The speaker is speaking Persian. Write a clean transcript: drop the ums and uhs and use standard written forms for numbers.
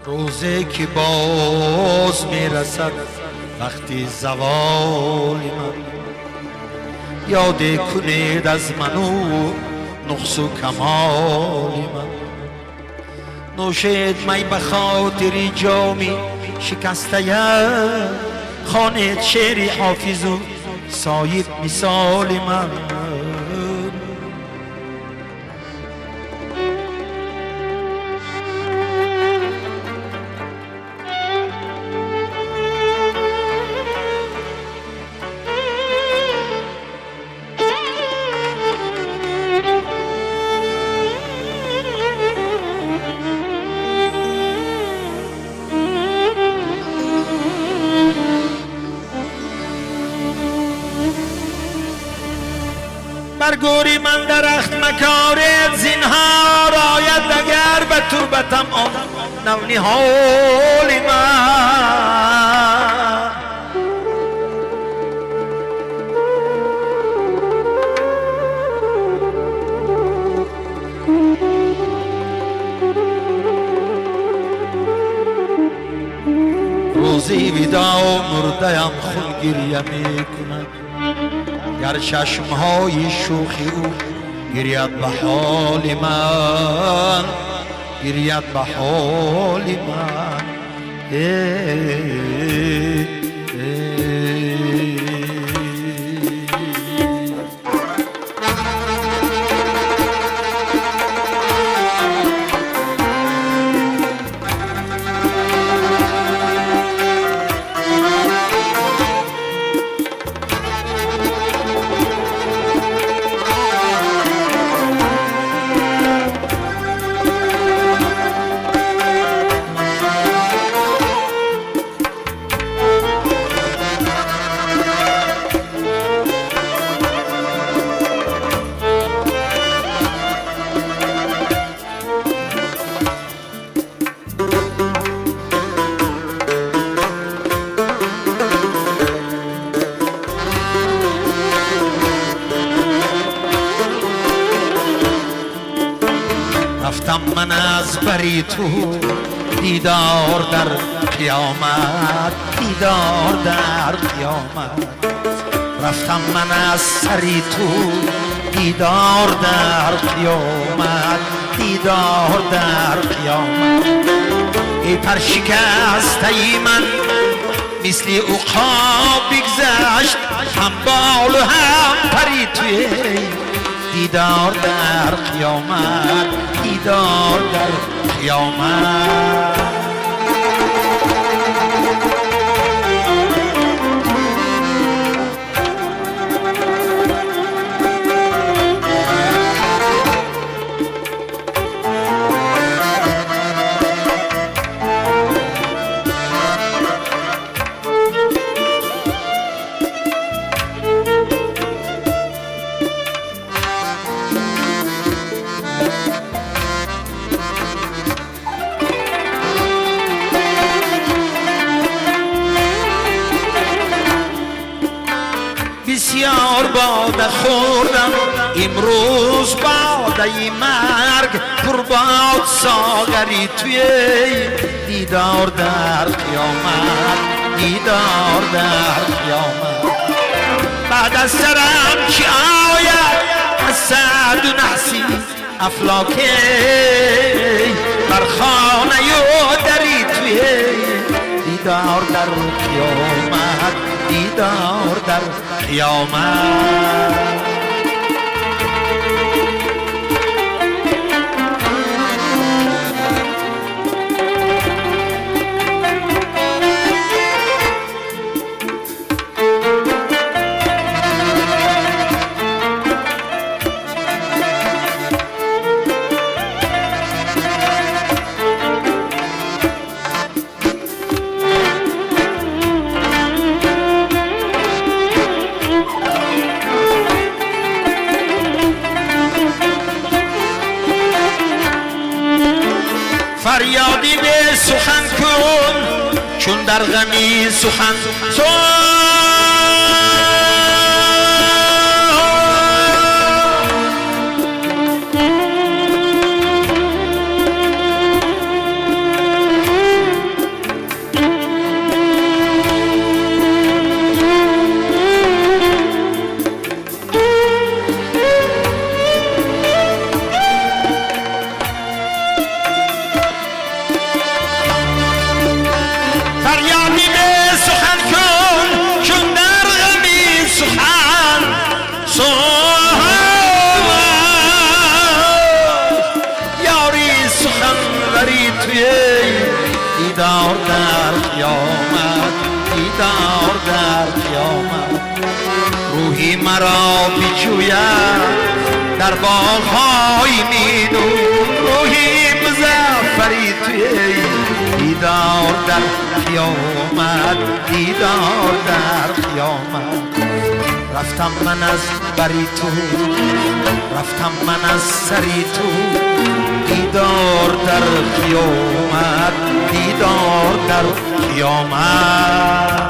روزه که باز میرسد وقتی زوال من، یاد کنید از منو نقص و کمال من. نوشید می بخاطر جامی شکسته خوانید شعر حافظ و صایب مثال من. برگوری من درخت مکارت زینهار آید اگر به تربتم آن نونی حال من. روزی ودا مرده‌ام خون گریه میکند، گر چشمهای شوخی او گرید به حال من، گرید به حال من. رفتم من از بری تو دیدار در قیامت، دیدار در قیامت. رفتم من از سری تو دیدار در قیامت، دیدار در قیامت. ای پرشکسته من مثل عقاب بگذشت، هم بال و هم پری توی دیدار در قیامت، دیدار در قیامت. بسیار باده خوردم امروز باده مرگ، پرباد ساغری توی دیدار در قیامت، دیدار در قیامت. بعد از سرم چی آید از سعد و نحسی افلاکی، بر خانه و دری توی دیدار در قیامت، دیدار در قیامت. فریادی به سخن کن چون در غمی سخن در قیامت دیدار در قیامت روحی مرا بجوید در باغ‌های میدون روحی مزفری توی دیدار در قیامت دیدار در قیامت رفتم من از بری تو رفتم من از سری تو دیدار در قیامت دیدار در قیامت